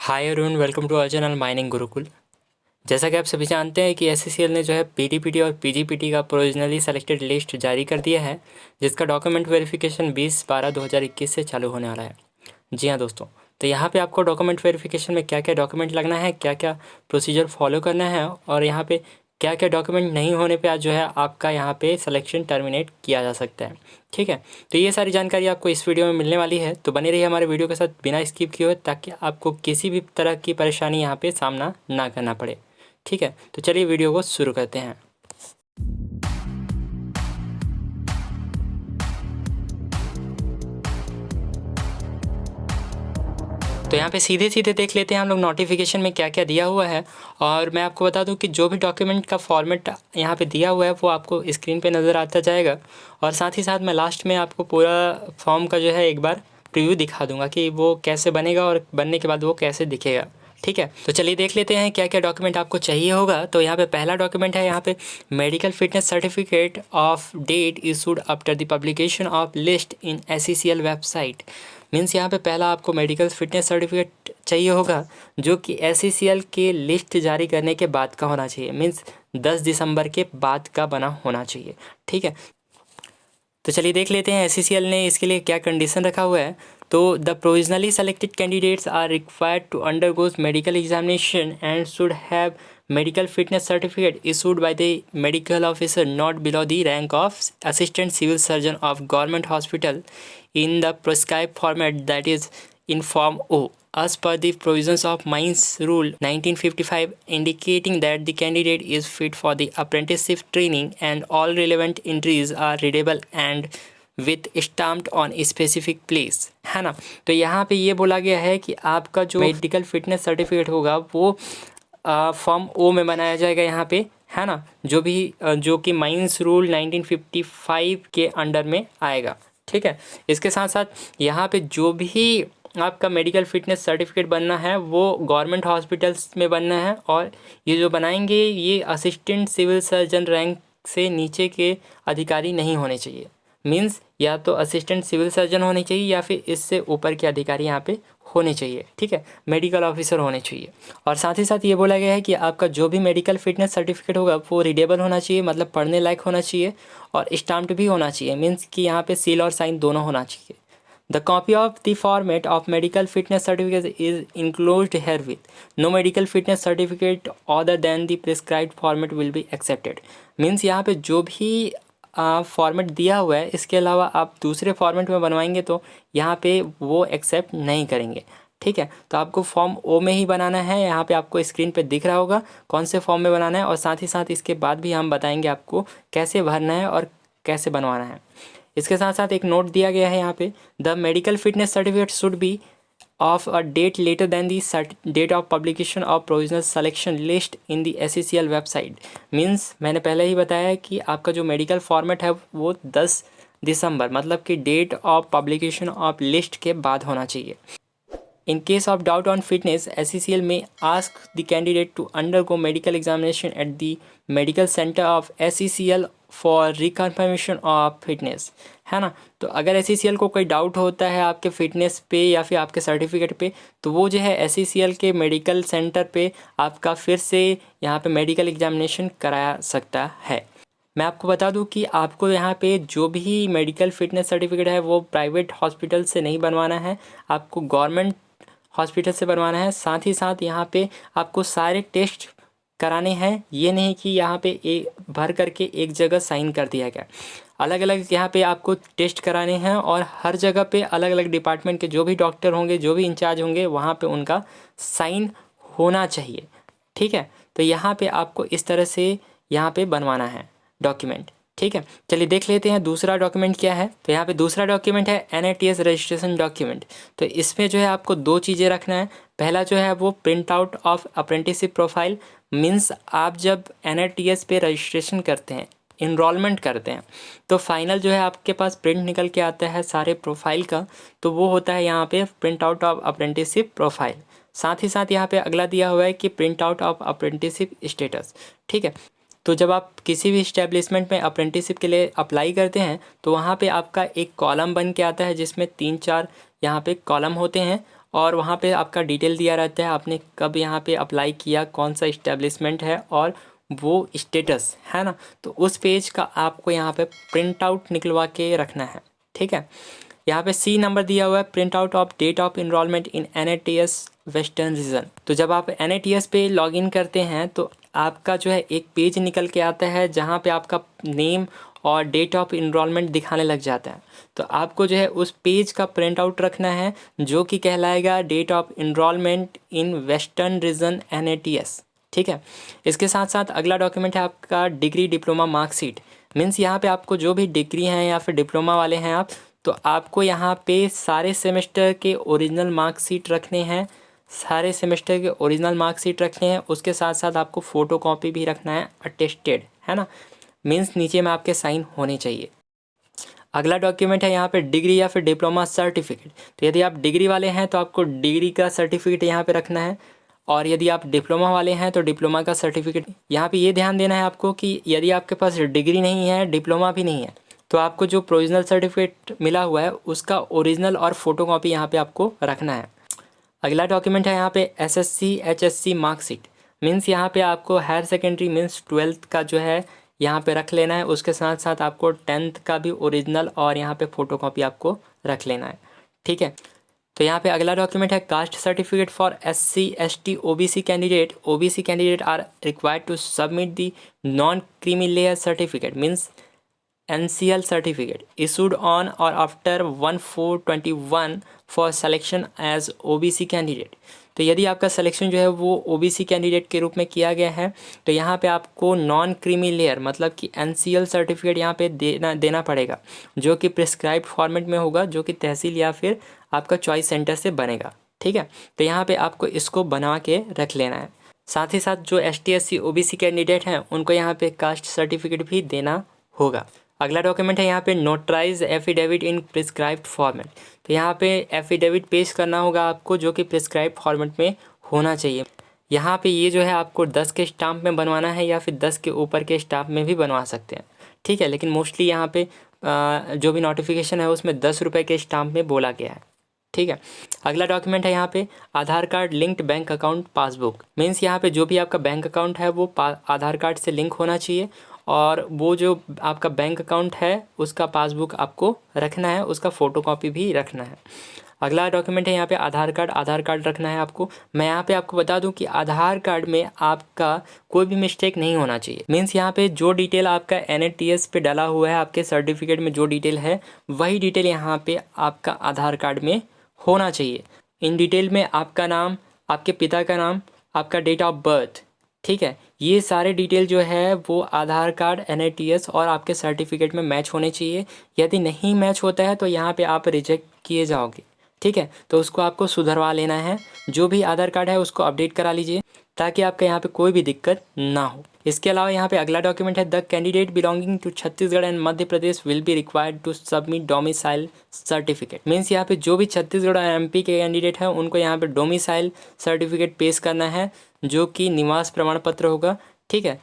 Hi everyone, welcome to our channel mining Gurukul. जैसा कि आप सभी जानते हैं कि एससीसीएल ने जो है पीटीपीटी और पीजीपीटी का प्रोविजनली सेलेक्टेड लिस्ट जारी कर दिया है, जिसका डॉक्यूमेंट वेरिफिकेशन 20/12/2021 से चालू होने वाला है। जी हाँ दोस्तों, तो यहाँ पे आपको डॉक्यूमेंट वेरिफिकेशन में क्या क्या डॉक्यूमेंट लगना है, क्या क्या प्रोसीजर फॉलो करना है और यहाँ पे क्या क्या डॉक्यूमेंट नहीं होने पे आज जो है आपका यहाँ पे सिलेक्शन टर्मिनेट किया जा सकता है। ठीक है, तो ये सारी जानकारी आपको इस वीडियो में मिलने वाली है, तो बने रहिए हमारे वीडियो के साथ बिना स्किप किए हुए, ताकि आपको किसी भी तरह की परेशानी यहाँ पे सामना ना करना पड़े। ठीक है, तो चलिए वीडियो को शुरू करते हैं। तो यहाँ पे सीधे सीधे देख लेते हैं हम लोग नोटिफिकेशन में क्या क्या दिया हुआ है। और मैं आपको बता दूं कि जो भी डॉक्यूमेंट का फॉर्मेट यहाँ पे दिया हुआ है वो आपको स्क्रीन पे नज़र आता जाएगा। और साथ ही साथ मैं लास्ट में आपको पूरा फॉर्म का जो है एक बार प्रीव्यू दिखा दूंगा कि वो कैसे बनेगा और बनने के बाद वो कैसे दिखेगा। ठीक है, तो चलिए देख लेते हैं क्या क्या डॉक्यूमेंट आपको चाहिए होगा। तो यहाँ पे पहला डॉक्यूमेंट है यहाँ पे medical fitness certificate of date issued after the publication of list in SCCL website. Means यहाँ पे पहला आपको मेडिकल फिटनेस सर्टिफिकेट चाहिए होगा, जो कि एससीसीएल के लिस्ट जारी करने के बाद का होना चाहिए। मीन्स 10 दिसंबर के बाद का बना होना चाहिए। ठीक है, तो चलिए देख लेते हैं एससीसीएल ने इसके लिए क्या कंडीशन रखा हुआ है। तो the provisionally selected candidates are required to undergoes medical examination and should have medical fitness certificate issued by the medical officer not below the rank of assistant civil surgeon of government hospital in the prescribed format, that is in Form O, as per the provisions of Mines Rule 1955, indicating that the candidate is fit for the apprenticeship training and all relevant entries are readable and with stamped on specific place, है ना। तो यहाँ पे ये बोला गया है कि आपका जो मेडिकल फिटनेस सर्टिफिकेट होगा वो फॉर्म ओ में बनाया जाएगा यहाँ पे, है ना, जो कि माइंस रूल 1955 के अंडर में आएगा। ठीक है, इसके साथ साथ यहाँ पे जो भी आपका मेडिकल फिटनेस सर्टिफिकेट बनना है वो गवर्नमेंट हॉस्पिटल्स में बनना है, और ये जो बनाएंगे ये असिस्टेंट सिविल सर्जन रैंक से नीचे के अधिकारी नहीं होने चाहिए। मीन्स या तो असिस्टेंट सिविल सर्जन होने चाहिए या फिर इससे ऊपर के अधिकारी यहाँ पे होने चाहिए। ठीक है, मेडिकल ऑफिसर होने चाहिए। और साथ ही साथ ये बोला गया है कि आपका जो भी मेडिकल फिटनेस सर्टिफिकेट होगा वो रीडेबल होना चाहिए, मतलब पढ़ने लायक होना चाहिए, और स्टाम्प्ड भी होना चाहिए। मीन्स कि यहाँ पे सील और साइन दोनों होना चाहिए। The copy of the format of medical fitness certificate is enclosed herewith. No medical fitness certificate other than the prescribed format will be accepted. Means यहाँ पे जो भी फॉर्मेट दिया हुआ है इसके अलावा आप दूसरे फॉर्मेट में बनवाएंगे तो यहाँ पे वो एक्सेप्ट नहीं करेंगे। ठीक है, तो आपको फॉर्म ओ में ही बनाना है। यहाँ पे आपको स्क्रीन पे दिख रहा होगा कौन से फॉर्म में बनाना है, और साथ ही साथ इसके बाद भी हम बताएंगे आपको कैसे भरना है और कैसे बनवाना है। इसके साथ साथ एक नोट दिया गया है यहाँ पे, the medical fitness certificate should be of a date later than the date of publication of provisional selection list in the SCCL website। Means मैंने पहले ही बताया कि आपका जो मेडिकल फॉर्मेट है वो 10 दिसंबर मतलब कि date of publication of list के बाद होना चाहिए। In case of doubt on fitness, SCCL may ask the candidate to undergo medical examination at the medical center of SCCL for reconfirmation of fitness, है ना। तो अगर SCCL को कोई डाउट होता है आपके फिटनेस पे या फिर आपके सर्टिफिकेट पे, तो वो जो है SCCL के मेडिकल सेंटर पे आपका फिर से यहाँ पे मेडिकल एग्जामिनेशन कराया सकता है। मैं आपको बता दूं कि आपको यहाँ पे जो भी मेडिकल फिटनेस सर्टिफिकेट है वो प्राइवेट हॉस्पिटल से नहीं बनवाना है, आपको गवर्नमेंट हॉस्पिटल से बनवाना है। साथ ही साथ यहाँ पे आपको सारे टेस्ट कराने हैं, ये नहीं कि यहाँ पे भर करके एक जगह साइन कर दिया गया। अलग अलग यहाँ पे आपको टेस्ट कराने हैं, और हर जगह पे अलग अलग डिपार्टमेंट के जो भी डॉक्टर होंगे, जो भी इंचार्ज होंगे, वहाँ पे उनका साइन होना चाहिए। ठीक है, तो यहाँ पे आपको इस तरह से यहाँ पे बनवाना है डॉक्यूमेंट। ठीक है, चलिए देख लेते हैं दूसरा डॉक्यूमेंट क्या है। तो यहाँ पे दूसरा डॉक्यूमेंट है NATS रजिस्ट्रेशन डॉक्यूमेंट। तो इसमें जो है आपको दो चीज़ें रखना है। पहला जो है वो print out of apprenticeship profile. Means आप जब NATS पे रजिस्ट्रेशन करते हैं, इनरोलमेंट करते हैं, तो फाइनल जो है आपके पास प्रिंट निकल के आता है सारे प्रोफाइल का, तो वो होता है यहाँ पे print out of apprenticeship profile. साथ ही साथ यहाँ पे अगला दिया हुआ है कि print out of apprenticeship status. ठीक है, तो जब आप किसी भी इस्टेब्लिशमेंट में अप्रेंटिसशिप के लिए अप्लाई करते हैं तो वहाँ पे आपका एक कॉलम बन के आता है जिसमें 3-4 यहाँ पे कॉलम होते हैं, और वहाँ पे आपका डिटेल दिया रहता है, आपने कब यहाँ पे अप्लाई किया, कौन सा इस्टेब्लिशमेंट है और वो स्टेटस है ना। तो उस पेज का आपको यहाँ पे प्रिंट आउट निकलवा के रखना है, ठीक है। यहाँ पे सी नंबर दिया हुआ है, print out of date of enrolment in NATS western region. तो जब आप NATS पे लॉगिन करते हैं तो आपका जो है एक पेज निकल के आता है जहाँ पे आपका नेम और डेट ऑफ इनरोलमेंट दिखाने लग जाता है। तो आपको जो है उस पेज का प्रिंट आउट रखना है जो कि कहलाएगा date of enrolment in western region NATS, ठीक है। इसके साथ साथ अगला डॉक्यूमेंट है आपका डिग्री डिप्लोमा मार्कशीट। मीन्स यहाँ पे आपको जो भी डिग्री हैं या फिर डिप्लोमा वाले हैं आप, तो आपको यहाँ पे सारे सेमेस्टर के ओरिजिनल मार्कशीट रखने हैं, सारे सेमेस्टर के ओरिजिनल मार्कशीट रखने हैं। उसके साथ साथ आपको फ़ोटो कॉपी भी रखना है अटेस्टेड, है ना। मीन्स नीचे में आपके साइन होने चाहिए। अगला डॉक्यूमेंट है यहाँ पे डिग्री या फिर डिप्लोमा सर्टिफिकेट। तो यदि आप डिग्री वाले हैं तो आपको डिग्री का सर्टिफिकेट यहाँ पे रखना है, और यदि आप डिप्लोमा वाले हैं तो डिप्लोमा का सर्टिफिकेट। यहाँ पे ये ध्यान देना है आपको कि यदि आपके पास डिग्री नहीं है, डिप्लोमा भी नहीं है, तो आपको जो प्रोविजनल सर्टिफिकेट मिला हुआ है उसका ओरिजिनल और फोटोकॉपी यहाँ पे आपको रखना है। अगला डॉक्यूमेंट है यहाँ पे SSC HSC मार्कशीट। मीन्स यहाँ पे आपको हायर सेकेंडरी मीन्स 12th का जो है यहाँ पे रख लेना है। उसके साथ साथ आपको 10th का भी ओरिजिनल और यहाँ पे फ़ोटोकॉपी आपको रख लेना है, ठीक है। तो यहाँ पे अगला डॉक्यूमेंट है caste certificate for SC ST OBC candidate. OBC candidate are required to submit the non creamy layer certificate means NCL certificate issued on or after 1/4/21 for selection as OBC candidate. तो यदि आपका selection जो है वो OBC candidate के रूप में किया गया है तो यहाँ पे आपको नॉन क्रीमी लेयर मतलब कि NCL सर्टिफिकेट यहाँ पे देना पड़ेगा, जो कि प्रिस्क्राइब्ड फॉर्मेट में होगा, जो कि तहसील या फिर आपका चॉइस सेंटर से बनेगा, ठीक है। तो यहाँ पे आपको इसको बना के रख लेना है। साथ ही साथ जो ST SC OBC कैंडिडेट हैं उनको यहाँ पे कास्ट सर्टिफिकेट भी देना होगा। अगला डॉक्यूमेंट है यहाँ पे notarise affidavit in prescribed format. तो यहाँ पे एफिडेविट पेश करना होगा आपको, जो कि प्रिस्क्राइब्ड फॉर्मेट में होना चाहिए। यहाँ पे ये जो है आपको 10 के स्टाम्प में बनवाना है या फिर 10 के ऊपर के स्टाम्प में भी बनवा सकते हैं, ठीक है। लेकिन मोस्टली यहाँ पे जो भी नोटिफिकेशन है उसमें 10 रुपये के स्टाम्प में बोला गया है, ठीक है। अगला डॉक्यूमेंट है यहाँ पे Aadhaar card linked bank account passbook. Means यहाँ पे जो भी आपका बैंक अकाउंट है वो आधार कार्ड से लिंक होना चाहिए, और वो जो आपका बैंक अकाउंट है उसका पासबुक आपको रखना है, उसका फ़ोटोकॉपी भी रखना है। अगला डॉक्यूमेंट है यहाँ पे आधार कार्ड रखना है आपको। मैं यहाँ पे आपको बता दूं कि आधार कार्ड में आपका कोई भी मिस्टेक नहीं होना चाहिए। मीन्स यहाँ पे जो डिटेल आपका NATS पे डाला हुआ है, आपके सर्टिफिकेट में जो डिटेल है वही डिटेल यहाँ पे आपका आधार कार्ड में होना चाहिए। इन डिटेल में आपका नाम, आपके पिता का नाम, आपका डेट ऑफ बर्थ, ठीक है, ये सारे डिटेल जो है वो आधार कार्ड NATS और आपके सर्टिफिकेट में मैच होने चाहिए। यदि नहीं मैच होता है तो यहाँ पे आप रिजेक्ट किए जाओगे, ठीक है। तो उसको आपको सुधरवा लेना है। जो भी आधार कार्ड है उसको अपडेट करा लीजिए ताकि आपके यहाँ पे कोई भी दिक्कत ना हो। इसके अलावा यहाँ पे अगला डॉक्यूमेंट है the candidate belonging to Chhattisgarh and Madhya Pradesh will be required to submit domicile certificate. Means यहाँ पे जो भी छत्तीसगढ़ और MP के कैंडिडेट हैं उनको यहाँ पे डोमिसाइल सर्टिफिकेट पेश करना है, जो कि निवास प्रमाण पत्र होगा, ठीक है।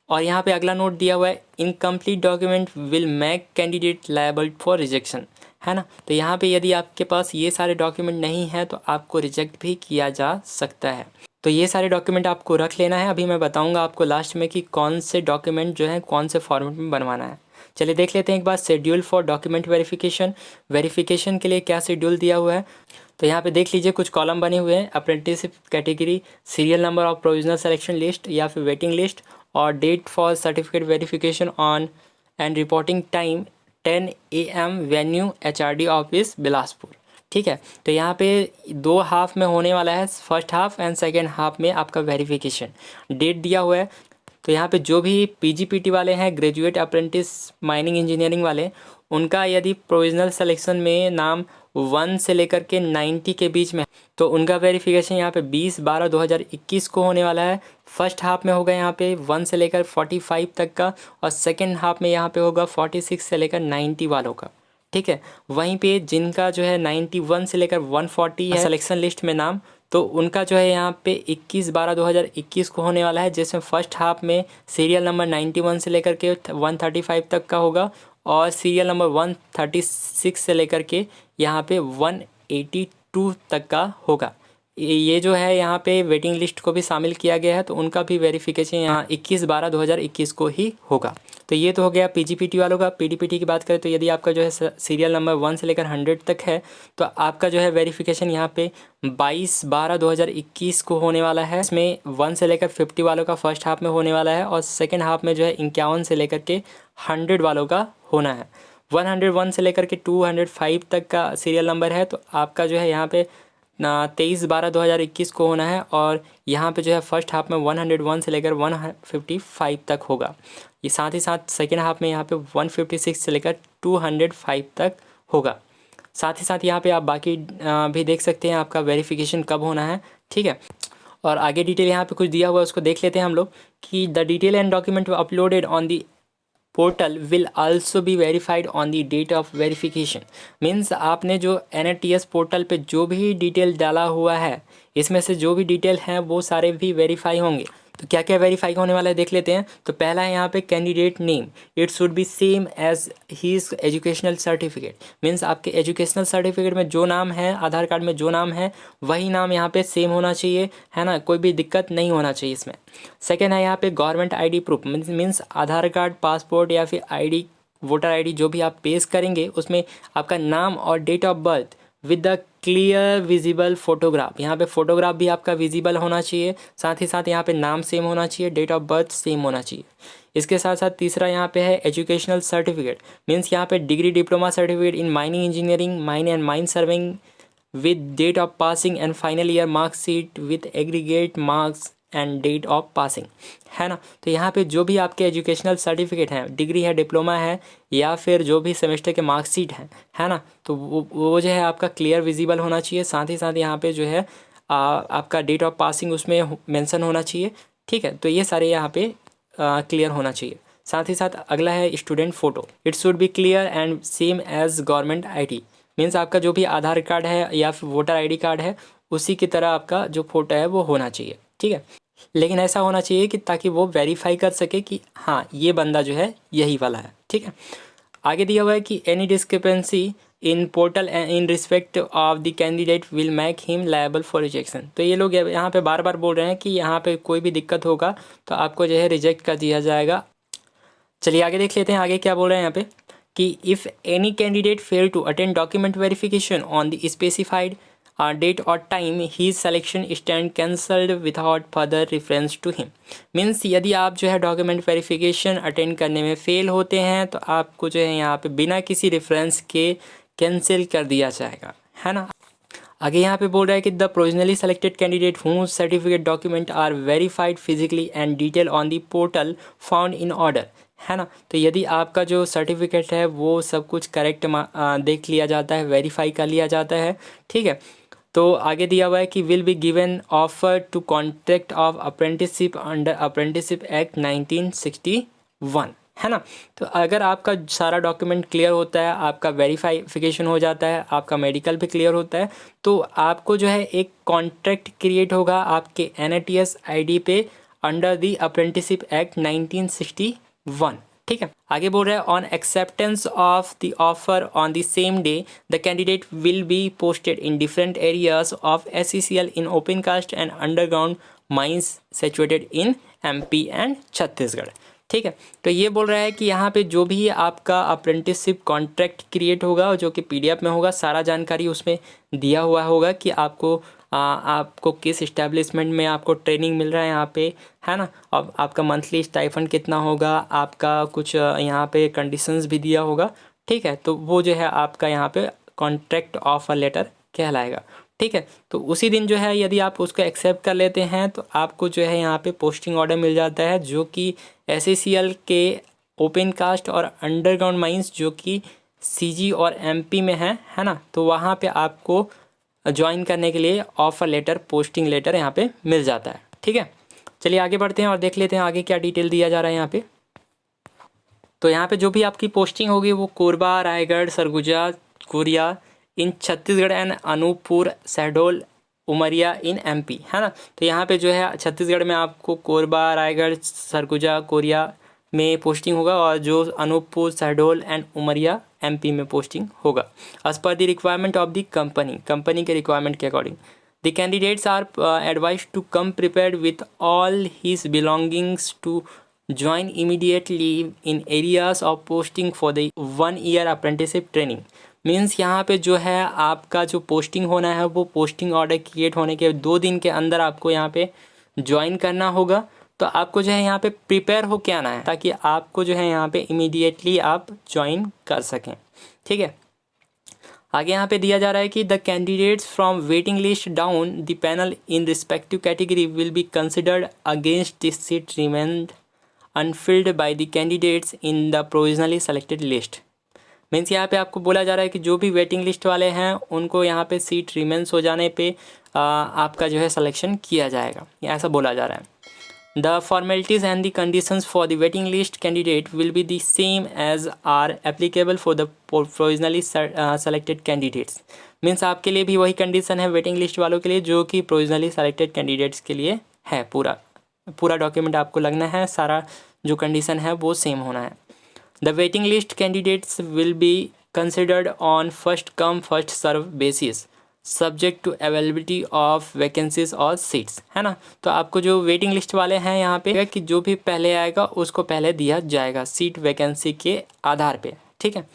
और यहाँ पे अगला नोट दिया हुआ है incomplete document will make candidate liable for rejection, है ना। तो यहाँ पे यदि आपके पास ये सारे डॉक्यूमेंट नहीं हैं तो आपको रिजेक्ट भी किया जा सकता है। तो ये सारे डॉक्यूमेंट आपको रख लेना है। अभी मैं बताऊंगा आपको लास्ट में कि कौन से डॉक्यूमेंट जो हैं कौन से फॉर्मेट में बनवाना है। चलिए देख लेते हैं एक बार शेड्यूल फॉर डॉक्यूमेंट वेरिफिकेशन के लिए क्या शेड्यूल दिया हुआ है। तो यहाँ पे देख लीजिए कुछ कॉलम बने हुए हैं, apprenticeship category, serial number of provisional selection list या फिर वेटिंग लिस्ट, और date for certificate verification on and reporting time 10 AM venue HRD office Bilaspur, ठीक है। तो यहाँ पे 2 हाफ में होने वाला है, first half and second half में आपका वेरिफिकेशन। डेट दिया हुआ है। तो यहाँ पे जो भी PGPT वाले हैं, ग्रेजुएट अप्रेंटिस माइनिंग इंजीनियरिंग वाले, उनका यदि प्रोविजनल सिलेक्शन में नाम 1 से लेकर के 90 के बीच में, तो उनका वेरिफिकेशन यहाँ पे 20/12/2021 को होने वाला है। फर्स्ट हाफ में होगा यहाँ पे 1 से लेकर 45 तक का, और सेकेंड हाफ में यहाँ पे होगा 46 से लेकर 90 वालों का, ठीक है। वहीं पे जिनका जो है 91 से लेकर 140 है सिलेक्शन लिस्ट में नाम, तो उनका जो है यहाँ पे 21/12/2021 को होने वाला है, जिसमें फर्स्ट हाफ में सीरियल नंबर 91 से लेकर के 135 तक का होगा, और सीरियल नंबर 136 से लेकर के यहाँ पे 182 2 तक का होगा। ये जो है यहाँ पे वेटिंग लिस्ट को भी शामिल किया गया है, तो उनका भी वेरिफिकेशन यहाँ 21/12/2021 को ही होगा। तो ये तो हो गया पीजीपीटी वालों का। पीडीपीटी की बात करें तो यदि आपका जो है सीरियल नंबर 1 से लेकर 100 तक है तो आपका जो है वेरिफिकेशन यहाँ पे 22/12/2021 को होने वाला है। इसमें 1 से लेकर 50 वालों का फर्स्ट हाफ में होने वाला है और सेकेंड हाफ में जो है 51 से लेकर के 100 वालों का होना है। 101 से लेकर के 205 तक का सीरियल नंबर है, तो आपका जो है यहाँ पे 23/12/2021 को होना है और यहाँ पे जो है फर्स्ट हाफ में 101 से लेकर 155 तक होगा। ये साथ ही साथ सेकेंड हाफ में यहाँ पे 156 से लेकर 205 तक होगा। साथ ही साथ यहाँ पे आप बाकी भी देख सकते हैं आपका वेरिफिकेशन कब होना है, ठीक है। और आगे डिटेल यहाँ पे कुछ दिया हुआ है, उसको देख लेते हैं हम लोग कि the detail and document uploaded on the portal will also be verified on the date of verification. Means आपने जो NATS पोर्टल पे जो भी डिटेल डाला हुआ है, इसमें से जो भी डिटेल हैं वो सारे भी वेरीफाई होंगे। तो क्या क्या वेरीफाई होने वाला है देख लेते हैं। तो पहला है यहाँ पे candidate name, it should be same as his educational certificate. Means आपके एजुकेशनल सर्टिफिकेट में जो नाम है, आधार कार्ड में जो नाम है वही नाम यहाँ पे सेम होना चाहिए, है ना, कोई भी दिक्कत नहीं होना चाहिए इसमें। सेकेंड है यहाँ पे गवर्नमेंट ID प्रूफ, मीन्स आधार कार्ड, पासपोर्ट या फिर ID, वोटर ID जो भी आप पेश करेंगे उसमें आपका नाम और date of birth with the clear visible photograph. यहाँ पे फोटोग्राफ भी आपका विजिबल होना चाहिए, साथ ही साथ यहाँ पे नाम सेम होना चाहिए, डेट ऑफ बर्थ सेम होना चाहिए। इसके साथ साथ तीसरा यहाँ पे है एजुकेशनल सर्टिफिकेट, मीन्स यहाँ पे degree diploma certificate in mining engineering, mine and mine serving with date of passing and final year marksheet with aggregate marks and date of passing, है ना। तो यहाँ पे जो भी आपके एजुकेशनल सर्टिफिकेट हैं, डिग्री है, डिप्लोमा है या फिर जो भी सेमेस्टर के मार्कशीट हैं, है ना, तो वो जो है आपका क्लियर विजिबल होना चाहिए। साथ ही साथ यहाँ पे जो है आपका डेट ऑफ पासिंग उसमें मेंशन होना चाहिए, ठीक है। तो ये सारे यहाँ पे क्लियर होना चाहिए। साथ ही साथ अगला है student photo, it should be clear and same as government ID। Means आपका जो भी आधार कार्ड है या फिर वोटर ID कार्ड है उसी की तरह आपका जो फ़ोटो है वो होना चाहिए, ठीक है। लेकिन ऐसा होना चाहिए कि ताकि वो वेरीफाई कर सके कि हाँ ये बंदा जो है यही वाला है, ठीक है। आगे दिया हुआ है कि any discrepancy in portal in respect of the candidate will make him liable for rejection. तो ये लोग यहाँ पे बार बार बोल रहे हैं कि यहाँ पे कोई भी दिक्कत होगा तो आपको जो है रिजेक्ट कर दिया जाएगा। चलिए आगे देख लेते हैं आगे क्या बोल रहे हैं यहाँ पे कि if any candidate fail to attend document verification on the specified date और टाइम ही selection stand cancelled without further reference to him. Means यदि आप जो है डॉक्यूमेंट वेरिफिकेशन अटेंड करने में फेल होते हैं तो आपको जो है यहाँ पे बिना किसी रेफरेंस के कैंसिल कर दिया जाएगा, है ना। आगे यहाँ पे बोल रहा है कि the provisionally selected candidate whose certificate document are verified physically and detail on the portal found in order, है ना। तो यदि आपका जो सर्टिफिकेट है वो सब कुछ करेक्ट देख लिया जाता है, वेरीफाई कर लिया जाता है, ठीक है। तो आगे दिया हुआ है कि will be given offer to contract of apprenticeship under apprenticeship act 1961, है ना। तो अगर आपका सारा डॉक्यूमेंट क्लियर होता है, आपका वेरीफाइफिकेशन हो जाता है, आपका मेडिकल भी क्लियर होता है, तो आपको जो है एक कॉन्ट्रैक्ट क्रिएट होगा आपके NATS ID पे अंडर दी अप्रेंटिसशिप एक्ट 1961, ठीक है। आगे बोल रहा है on acceptance of the offer on the same day the candidate will be posted in different areas of SCCL in open cast and underground mines situated in MP and Chhattisgarh, ठीक है। तो ये बोल रहा है कि यहाँ पे जो भी आपका अप्रेंटिसशिप कॉन्ट्रैक्ट क्रिएट होगा जो कि PDF में होगा, सारा जानकारी उसमें दिया हुआ होगा कि आपको किस इस्टेब्लिशमेंट में आपको ट्रेनिंग मिल रहा है यहाँ पे, है ना। अब आपका मंथली स्टाइफंड कितना होगा, आपका कुछ यहाँ पे कंडीशंस भी दिया होगा, ठीक है। तो वो जो है आपका यहाँ पे कॉन्ट्रैक्ट ऑफर लेटर कहलाएगा, ठीक है। तो उसी दिन जो है यदि आप उसको एक्सेप्ट कर लेते हैं तो आपको जो है यहाँ पे पोस्टिंग ऑर्डर मिल जाता है जो कि SCCL के ओपन कास्ट और अंडरग्राउंड माइंस जो कि CG और MP में है ना। तो वहाँ पे आपको ज्वाइन करने के लिए ऑफ़र लेटर, पोस्टिंग लेटर यहाँ पे मिल जाता है, ठीक है। चलिए आगे बढ़ते हैं और देख लेते हैं आगे क्या डिटेल दिया जा रहा है यहाँ पे। तो यहाँ पे जो भी आपकी पोस्टिंग होगी वो Korba, Raigarh, Surguja, Korea in Chhattisgarh and Anuppur, Shahdol, Umaria in MP, है ना। तो यहाँ पे जो है छत्तीसगढ़ में आपको कोरबा, रायगढ़, सरगुजा, कोरिया में पोस्टिंग होगा और जो अनूपपुर, शहडोल एंड उमरिया MP में पोस्टिंग होगा as per the requirement of the company के रिक्वायरमेंट के according. The candidates are advise to come prepared with all his belongings to join immediately in areas of posting for the 1 year apprenticeship training. Means यहाँ पे जो है आपका जो posting होना है वो पोस्टिंग ऑर्डर क्रिएट होने के 2 दिन के अंदर आपको यहाँ पे ज्वाइन करना होगा। तो आपको जो है यहाँ पे प्रिपेयर हो के आना है ताकि आपको जो है यहाँ पे इमीडिएटली आप ज्वाइन कर सकें। ठीक है, आगे यहाँ पे दिया जा रहा है कि the candidates from waiting list down the panel in respective category will be considered against this seat remained Anfield by the candidates in the provisionally selected list. Means यहाँ पे आपको बोला जा रहा है कि जो भी वेटिंग लिस्ट वाले हैं उनको यहाँ पे सीट रिमेंस हो जाने पे आपका जो है सिलेक्शन किया जाएगा, ऐसा बोला जा रहा है। The formalities and the conditions for the waiting list candidate will be the same as are applicable for the provisionally selected candidates. Means आपके लिए भी वही कंडीशन है वेटिंग लिस्ट वालों के लिए जो कि प्रोविजनली सेलेक्टेड कैंडिडेट्स के लिए है। पूरा डॉक्यूमेंट आपको लगना है, सारा जो कंडीशन है वो सेम होना है। The waiting list candidates will be considered on first come first serve basis subject to availability of vacancies or seats, है ना। तो आपको जो वेटिंग लिस्ट वाले हैं यहाँ पे कि जो भी पहले आएगा उसको पहले दिया जाएगा सीट वैकेंसी के आधार पे। ठीक है,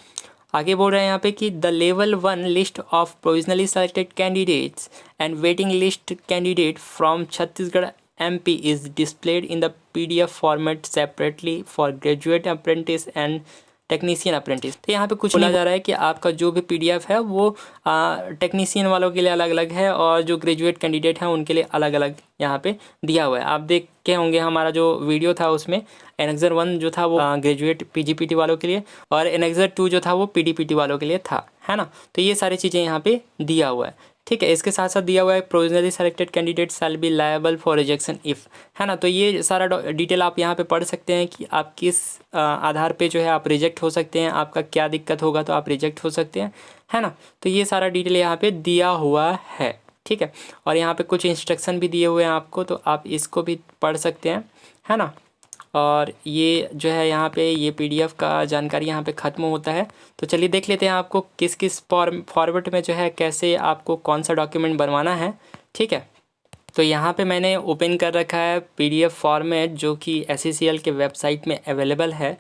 आगे बोल रहे हैं यहाँ पे कि the level 1 list of provisionally selected candidates and waiting list candidate from Chhattisgarh MP is displayed in the PDF format separately for graduate apprentice and technician apprentice. तो यहाँ पे कुछ बोला जा रहा है कि आपका जो भी PDF है वो टेक्नीशियन वालों के लिए अलग अलग है और जो ग्रेजुएट कैंडिडेट हैं उनके लिए अलग अलग यहाँ पे दिया हुआ है। आप देख के होंगे हमारा जो वीडियो था उसमें एनेक्सर 1 जो था वो ग्रेजुएट PGPT वालों के लिए और एनेक्सर 2 जो था वो PDPT वालों के लिए था, है ना। तो ये सारी चीज़ें यहाँ पे दिया हुआ है। ठीक है, इसके साथ साथ दिया हुआ है provisionally selected candidate shall be liable for rejection if, है ना। तो ये सारा डिटेल आप यहाँ पे पढ़ सकते हैं कि आप किस आधार पे जो है आप रिजेक्ट हो सकते हैं, आपका क्या दिक्कत होगा तो आप रिजेक्ट हो सकते हैं, है ना। तो ये सारा डिटेल यहाँ पे दिया हुआ है। ठीक है, और यहाँ पे कुछ इंस्ट्रक्शन भी दिए हुए हैं आपको, तो आप इसको भी पढ़ सकते हैं, है ना। और ये जो है यहाँ पे ये PDF का जानकारी यहाँ पे ख़त्म होता है। तो चलिए देख लेते हैं आपको किस किस फॉर्मेट में जो है कैसे आपको कौन सा डॉक्यूमेंट बनवाना है। ठीक है, तो यहाँ पे मैंने ओपन कर रखा है PDF फॉर्मेट जो कि SCCL के वेबसाइट में अवेलेबल है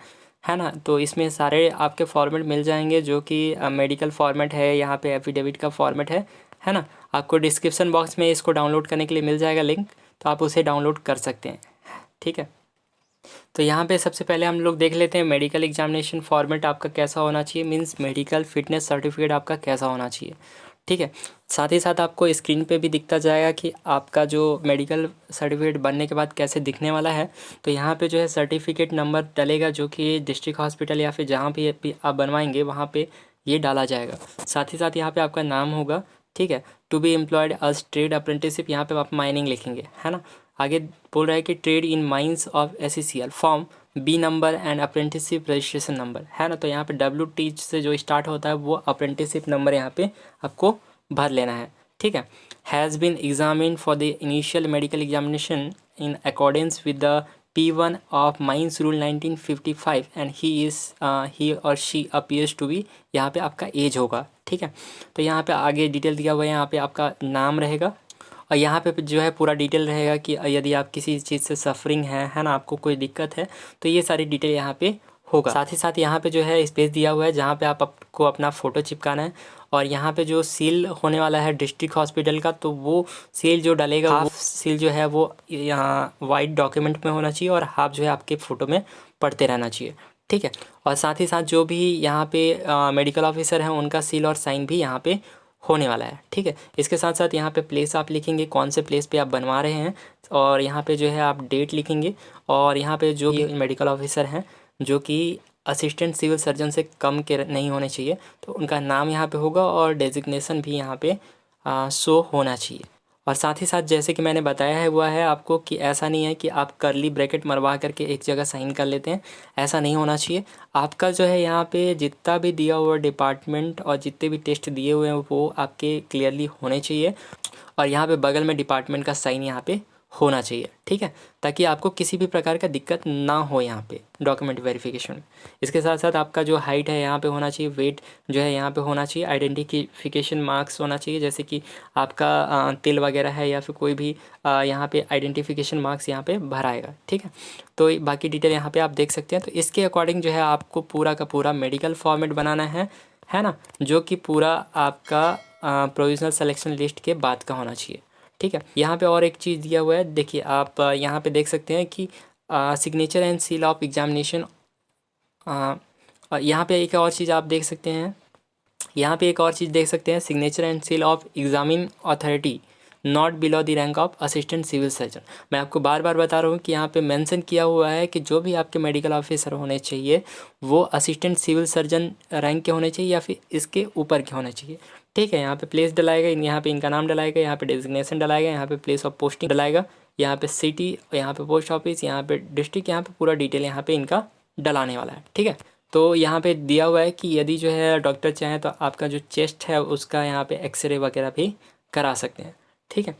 ना। तो इसमें सारे आपके फॉर्मेट मिल जाएंगे जो कि मेडिकल फॉर्मेट है, यहाँ पे एफिडेविट का फॉर्मेट है ना। आपको डिस्क्रिप्शन बॉक्स में इसको डाउनलोड करने के लिए मिल जाएगा लिंक, तो आप उसे डाउनलोड कर सकते हैं। ठीक है, तो यहाँ पे सबसे पहले हम लोग देख लेते हैं मेडिकल एग्जामिनेशन फॉर्मेट आपका कैसा होना चाहिए, मींस मेडिकल फिटनेस सर्टिफिकेट आपका कैसा होना चाहिए। ठीक है, साथ ही साथ आपको स्क्रीन पे भी दिखता जाएगा कि आपका जो मेडिकल सर्टिफिकेट बनने के बाद कैसे दिखने वाला है। तो यहाँ पे जो है सर्टिफिकेट नंबर डलेगा जो कि डिस्ट्रिक्ट हॉस्पिटल या फिर जहाँ भी आप बनवाएंगे वहाँ पे ये डाला जाएगा। साथ ही साथ यहाँ पे आपका नाम होगा। ठीक है, to be employed as trade apprenticeship, यहाँ पे आप माइनिंग लिखेंगे, है ना। आगे बोल रहा है कि trade in mines of SCCL form B number and apprenticeship registration number, है ना। तो यहाँ पे WT से जो स्टार्ट होता है वो अप्रेंटिसशिप नंबर यहाँ पे आपको भर लेना है। ठीक है, has been examine for the initial medical examination in accordance with the P1 of mines rule 1955 and he or she appears to be, यहाँ पे आपका एज होगा। ठीक है, तो यहाँ पे आगे डिटेल दिया हुआ है, यहाँ पे आपका नाम रहेगा और यहाँ पे जो है पूरा डिटेल रहेगा कि यदि आप किसी चीज़ से सफरिंग है ना, आपको कोई दिक्कत है तो ये सारी डिटेल यहाँ पे होगा। साथ ही साथ यहाँ पे जो है स्पेस दिया हुआ है जहाँ पे आपको अपना फ़ोटो चिपकाना है और यहाँ पे जो सील होने वाला है डिस्ट्रिक्ट हॉस्पिटल का, तो वो सील जो डालेगा हाफ सील जो है वो यहाँ वाइट डॉक्यूमेंट में होना चाहिए और हाफ जो है आपके फ़ोटो में पढ़ते रहना चाहिए। ठीक है, और साथ ही साथ जो भी यहाँ पे मेडिकल ऑफिसर हैं उनका सील और साइन भी यहाँ पे होने वाला है। ठीक है, इसके साथ साथ यहाँ पे प्लेस आप लिखेंगे कौन से प्लेस पे आप बनवा रहे हैं और यहाँ पे जो है आप डेट लिखेंगे और यहाँ पे जो भी मेडिकल ऑफिसर हैं जो कि असिस्टेंट सिविल सर्जन से कम के नहीं होने चाहिए तो उनका नाम यहाँ पे होगा और डेजिग्नेशन भी यहाँ पे शो होना चाहिए। और साथ ही साथ जैसे कि मैंने बताया है हुआ है आपको कि ऐसा नहीं है कि आप करली ब्रैकेट मरवा करके एक जगह साइन कर लेते हैं, ऐसा नहीं होना चाहिए। आपका जो है यहाँ पे जितना भी दिया हुआ डिपार्टमेंट और जितने भी टेस्ट दिए हुए हैं वो आपके क्लियरली होने चाहिए और यहाँ पे बगल में डिपार्टमेंट का साइन यहाँ पे होना चाहिए, ठीक है, ताकि आपको किसी भी प्रकार का दिक्कत ना हो यहाँ पे डॉक्यूमेंट वेरिफिकेशन में। इसके साथ साथ आपका जो हाइट है यहाँ पे होना चाहिए, वेट जो है यहाँ पे होना चाहिए, आइडेंटिफिकेशन मार्क्स होना चाहिए, जैसे कि आपका तिल वगैरह है या फिर कोई भी यहाँ पे आइडेंटिफिकेशन मार्क्स यहाँ पे भराएगा, ठीक है। तो बाकी डिटेल यहाँ पे आप देख सकते हैं। तो इसके अकॉर्डिंग जो है आपको पूरा का पूरा मेडिकल फॉर्मेट बनाना है ना, जो कि पूरा आपका प्रोविजनल सिलेक्शन लिस्ट के बाद का होना चाहिए, ठीक है। यहाँ पे और एक चीज़ दिया हुआ है, देखिए आप यहाँ पे देख सकते हैं कि signature and seal of examination. यहाँ पे एक और चीज़ आप देख सकते हैं, यहाँ पे एक और चीज़ देख सकते हैं, signature and seal of examine authority not below the rank of assistant civil surgeon. मैं आपको बार बार बता रहा हूँ कि यहाँ पे मेंशन किया हुआ है कि जो भी आपके मेडिकल ऑफिसर होने चाहिए वो असिस्टेंट सिविल सर्जन रैंक के होने चाहिए या फिर इसके ऊपर के होने चाहिए, ठीक है। यहाँ पे प्लेस डलाएगा, यहाँ पे इनका नाम डलाएगा, यहाँ पे डेजिग्नेशन डलाएगा, यहाँ पे प्लेस ऑफ पोस्टिंग डलाएगा, यहाँ पे सिटी, यहाँ पे पोस्ट ऑफिस, यहाँ पे डिस्ट्रिक्ट, यहाँ पे पूरा डिटेल यहाँ पे इनका डलाने वाला है, ठीक है। तो यहाँ पे दिया हुआ है कि यदि जो है डॉक्टर चाहें तो आपका जो चेस्ट है उसका यहाँ पे एक्सरे वगैरह भी करा सकते हैं, ठीक है।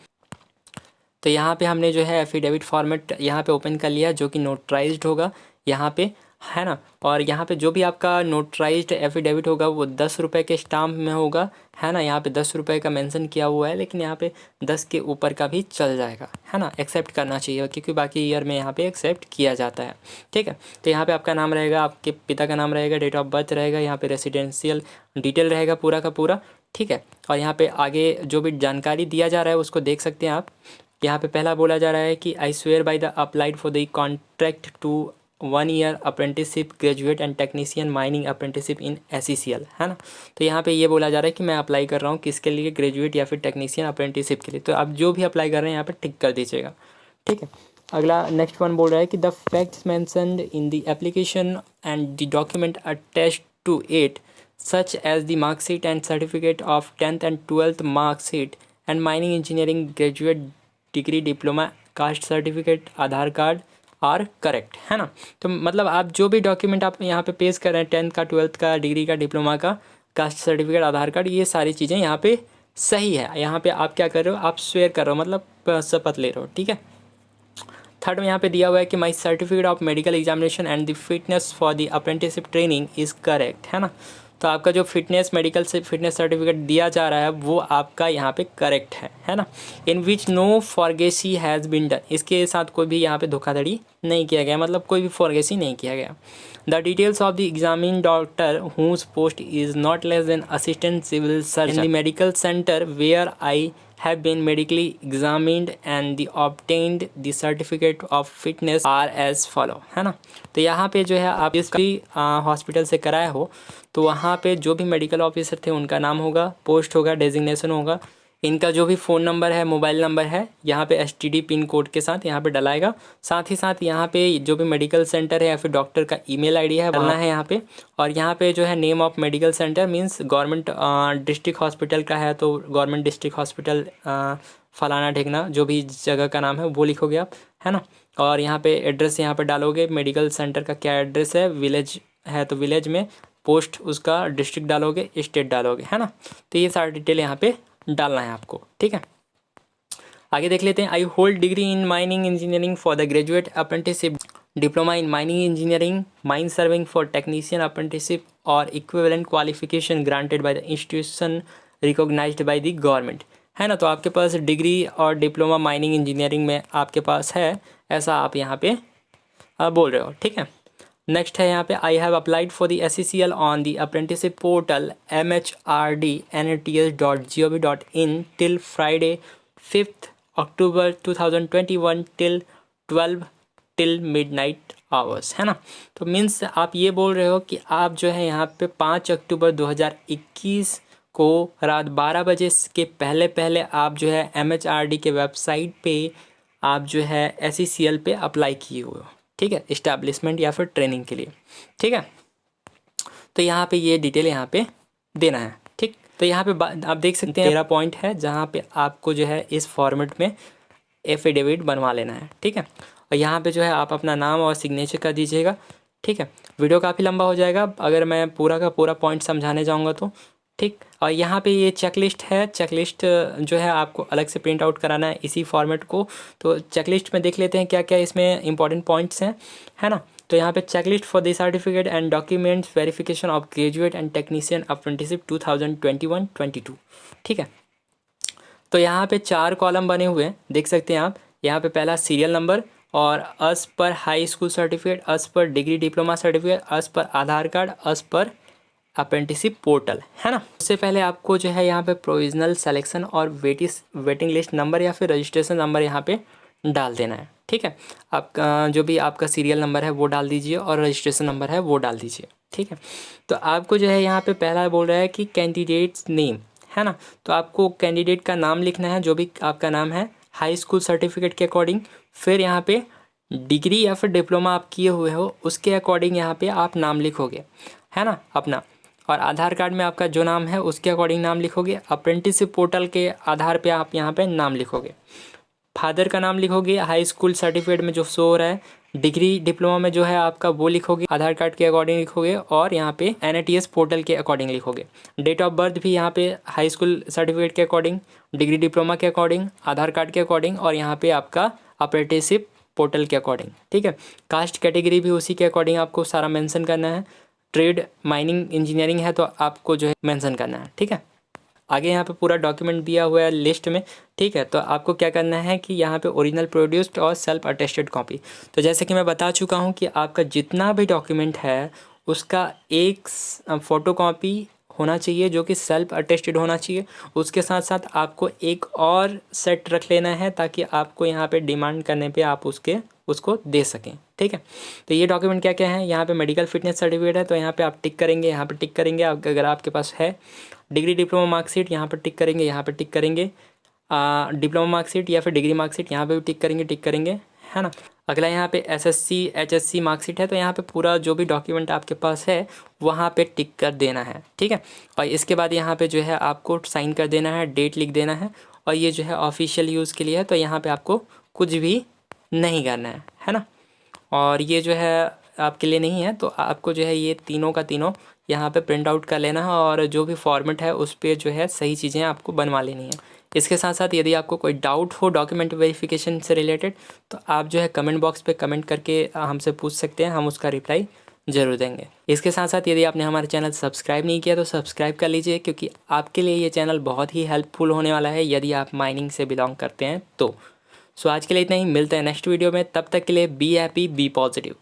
तो यहाँ पे हमने जो है एफिडेविट फॉर्मेट यहाँ पे ओपन कर लिया जो कि नोटराइज्ड होगा यहाँ पे, है ना। और यहाँ पे जो भी आपका नोटराइज्ड एफिडेविट होगा वो 10 रुपये के स्टाम्प में होगा, है ना। यहाँ पे 10 रुपये का मेंशन किया हुआ है, लेकिन यहाँ पे 10 के ऊपर का भी चल जाएगा, है ना। एक्सेप्ट करना चाहिए क्योंकि बाकी ईयर में यहाँ पे एक्सेप्ट किया जाता है, ठीक है। तो यहाँ पे आपका नाम रहेगा, आपके पिता का नाम रहेगा, डेट ऑफ बर्थ रहेगा, यहाँ पे रेसिडेंशियल डिटेल रहेगा पूरा का पूरा, ठीक है। और यहाँ पे आगे जो भी जानकारी दिया जा रहा है उसको देख सकते हैं आप। यहाँ पे पहला बोला जा रहा है कि I swear by the applied for the contract to 1 year apprenticeship graduate and technician mining apprenticeship in SECL, है ना। तो यहाँ पे ये बोला जा रहा है कि मैं अप्लाई कर रहा हूँ किसके लिए, ग्रेजुएट या फिर टेक्नीशियन अप्रेंटिसशिप के लिए। तो आप जो भी अप्लाई कर रहे हैं यहाँ पे टिक कर दीजिएगा, ठीक है। अगला नेक्स्ट वन बोल रहा है कि the facts mentioned in the application and the document attached to it such as the marksheet and certificate of 10th and 12th marksheet and mining engineering graduate degree diploma caste certificate Aadhaar card are correct, है ना। तो मतलब आप जो भी document आप यहाँ पे पेश कर रहे हैं 10th का 12th का डिग्री का डिप्लोमा का कास्ट सर्टिफिकेट आधार कार्ड, ये सारी चीज़ें यहाँ पे सही है। यहाँ पे आप क्या कर रहे हो, आप स्वेयर कर रहे हो, मतलब शपथ ले रहे हो, ठीक है। थर्ड में यहाँ पे दिया हुआ है कि माई certificate of medical examination and the fitness for the apprenticeship training is correct, है ना। तो आपका जो फिटनेस मेडिकल से फिटनेस सर्टिफिकेट दिया जा रहा है वो आपका यहाँ पे करेक्ट है ना। In which no forgery has been done, इसके साथ कोई भी यहाँ पे धोखाधड़ी नहीं किया गया, मतलब कोई भी फॉरगेसी नहीं किया गया। The details of the examine doctor whose post is not less than assistant civil surgeon in the medical centre where I have been medically examined and the obtained the certificate of fitness are as follow, है ना। तो यहाँ पे जो है आप जिस भी हॉस्पिटल से कराया हो तो वहाँ पे जो भी मेडिकल ऑफिसर थे उनका नाम होगा, पोस्ट होगा, डेजिग्नेशन होगा, इनका जो भी फ़ोन नंबर है, मोबाइल नंबर है, यहाँ पे STD पिन कोड के साथ यहाँ पे डलाएगा। साथ ही साथ यहाँ पे जो भी मेडिकल सेंटर है या फिर डॉक्टर का ईमेल आईडी है डालना है यहाँ पे। और यहाँ पे जो है name of medical centre means government district hospital का है तो गवर्नमेंट डिस्ट्रिक्ट हॉस्पिटल फलाना ढेकना, जो भी जगह का नाम है वो लिखोगे आप, है ना। और यहाँ पे एड्रेस यहाँ पे डालोगे, मेडिकल सेंटर का क्या एड्रेस है, विलेज है तो विलेज में, पोस्ट उसका डिस्ट्रिक्ट डालोगे, स्टेट डालोगे, है ना। तो ये सारी डिटेल यहाँ पे डालना है आपको, ठीक है। आगे देख लेते हैं। I hold degree in mining engineering for the graduate apprenticeship, diploma in mining engineering, mine serving for technician apprenticeship और equivalent qualification granted by the institution recognized by the government, है ना। तो आपके पास डिग्री और डिप्लोमा माइनिंग इंजीनियरिंग में आपके पास है, ऐसा आप यहाँ पे बोल रहे हो, ठीक है। नेक्स्ट है यहाँ पे I have applied for the SECL on the apprenticeship portal MHRD/NATS.gov.in till Friday 5th October 2021 till 12 till midnight hours, है ना। तो मीन्स आप ये बोल रहे हो कि आप जो है यहाँ पे 5 अक्टूबर 2021 को रात 12 बजे के पहले पहले आप जो है MHRD के वेबसाइट पे आप जो है SECL पे अप्लाई किए हुए हो, ठीक है, इस्टेब्लिशमेंट या फिर ट्रेनिंग के लिए, ठीक है। तो यहाँ पे ये डिटेल यहाँ पे देना है, ठीक। तो यहाँ पे आप देख सकते हैं 13 पॉइंट है जहाँ पे आपको जो है इस फॉर्मेट में एफिडेविट बनवा लेना है, ठीक है। और यहाँ पे जो है आप अपना नाम और सिग्नेचर कर दीजिएगा, ठीक है। वीडियो काफ़ी लंबा हो जाएगा अगर मैं पूरा का पूरा पॉइंट समझाने जाऊँगा तो ठीक। और यहाँ पे ये चेकलिस्ट है, चेकलिस्ट जो है आपको अलग से प्रिंट आउट कराना है इसी फॉर्मेट को। तो चेकलिस्ट में देख लेते हैं क्या क्या इसमें इंपॉर्टेंट पॉइंट्स हैं, है ना। तो यहाँ पे checklist for the certificate and documents verification of graduate and technician apprenticeship 2021-22, ठीक है। तो यहाँ पे 4 कॉलम बने हुए हैं, देख सकते हैं आप। यहाँ पे पहला सीरियल नंबर और अस पर हाई स्कूल सर्टिफिकेट, अस पर डिग्री डिप्लोमा सर्टिफिकेट, अस पर आधार कार्ड, अस पर अप्रेंटिसशिप पोर्टल, है ना। उससे पहले आपको जो है यहाँ पे प्रोविजनल सिलेक्शन और वेटिंग लिस्ट नंबर या फिर रजिस्ट्रेशन नंबर यहाँ पे डाल देना है, ठीक है। आपका जो भी आपका सीरियल नंबर है वो डाल दीजिए और रजिस्ट्रेशन नंबर है वो डाल दीजिए, ठीक है। तो आपको जो है यहाँ पे पहला बोल रहा है कि कैंडिडेट्स नेम, है ना। तो आपको कैंडिडेट का नाम लिखना है, जो भी आपका नाम है हाई स्कूल सर्टिफिकेट के अकॉर्डिंग। फिर यहाँ पे डिग्री या फिर डिप्लोमा आप किए हुए हो उसके अकॉर्डिंग यहाँ पे आप नाम लिखोगे, है ना, अपना। और आधार कार्ड में आपका जो नाम है उसके अकॉर्डिंग नाम लिखोगे। अप्रेंटिसशिप पोर्टल के आधार पे आप यहाँ पे नाम लिखोगे। फादर का नाम लिखोगे, हाई स्कूल सर्टिफिकेट में जो शो हो रहा है। डिग्री डिप्लोमा में जो है आपका वो लिखोगे, आधार कार्ड के अकॉर्डिंग लिखोगे। और यहाँ पे NITS पोर्टल के अकॉर्डिंग लिखोगे। डेट ऑफ बर्थ भी यहाँ पे हाई स्कूल सर्टिफिकेट के अकॉर्डिंग, डिग्री डिप्लोमा के अकॉर्डिंग, आधार कार्ड के अकॉर्डिंग और यहाँ पे आपका अप्रेंटिसशिप पोर्टल के अकॉर्डिंग, ठीक है। कास्ट कैटेगरी भी उसी के अकॉर्डिंग आपको सारा मेंशन करना है। ट्रेड माइनिंग इंजीनियरिंग है तो आपको जो है मेंशन करना है, ठीक है। आगे यहाँ पे पूरा डॉक्यूमेंट दिया हुआ है लिस्ट में, ठीक है। तो आपको क्या करना है कि यहाँ पे ओरिजिनल प्रोड्यूस्ड और सेल्फ अटेस्टेड कॉपी। तो जैसे कि मैं बता चुका हूँ कि आपका जितना भी डॉक्यूमेंट है उसका एक फ़ोटो कॉपी होना चाहिए जो कि सेल्फ अटेस्टेड होना चाहिए। उसके साथ साथ आपको एक और सेट रख लेना है ताकि आपको यहाँ पे डिमांड करने पे आप उसको दे सकें, ठीक है। तो ये डॉक्यूमेंट क्या क्या है, यहाँ पे मेडिकल फिटनेस सर्टिफिकेट है तो यहाँ पे आप टिक करेंगे, यहाँ पे टिक करेंगे अगर आपके पास है। डिग्री डिप्लोमा मार्कशीट यहाँ पर टिक करेंगे, यहाँ पर टिक करेंगे। डिप्लोमा मार्कशीट या फिर डिग्री मार्कशीट यहाँ पे भी टिक करेंगे, है ना। अगला यहाँ पे SSC HSC मार्कशीट है तो यहाँ पे पूरा जो भी डॉक्यूमेंट आपके पास है वहाँ पे टिक कर देना है, ठीक है। और इसके बाद यहाँ पे जो है आपको साइन कर देना है, डेट लिख देना है। और ये जो है ऑफिशियल यूज़ के लिए है तो यहाँ पे आपको कुछ भी नहीं करना है ना। और ये जो है आपके लिए नहीं है तो आपको जो है ये तीनों का तीनों यहाँ पे प्रिंट आउट कर लेना है और जो भी फॉर्मेट है उस पर जो है सही चीज़ें आपको बनवा लेनी है। इसके साथ साथ यदि आपको कोई डाउट हो डॉक्यूमेंट वेरिफिकेशन से रिलेटेड तो आप जो है कमेंट बॉक्स पे कमेंट करके हमसे पूछ सकते हैं, हम उसका रिप्लाई ज़रूर देंगे। इसके साथ साथ यदि आपने हमारे चैनल सब्सक्राइब नहीं किया तो सब्सक्राइब कर लीजिए क्योंकि आपके लिए ये चैनल बहुत ही हेल्पफुल होने वाला है यदि आप माइनिंग से बिलोंग करते हैं तो। सो आज के लिए इतना ही, मिलते हैं नेक्स्ट वीडियो में। तब तक के लिए बी हैप्पी, बी पॉजिटिव।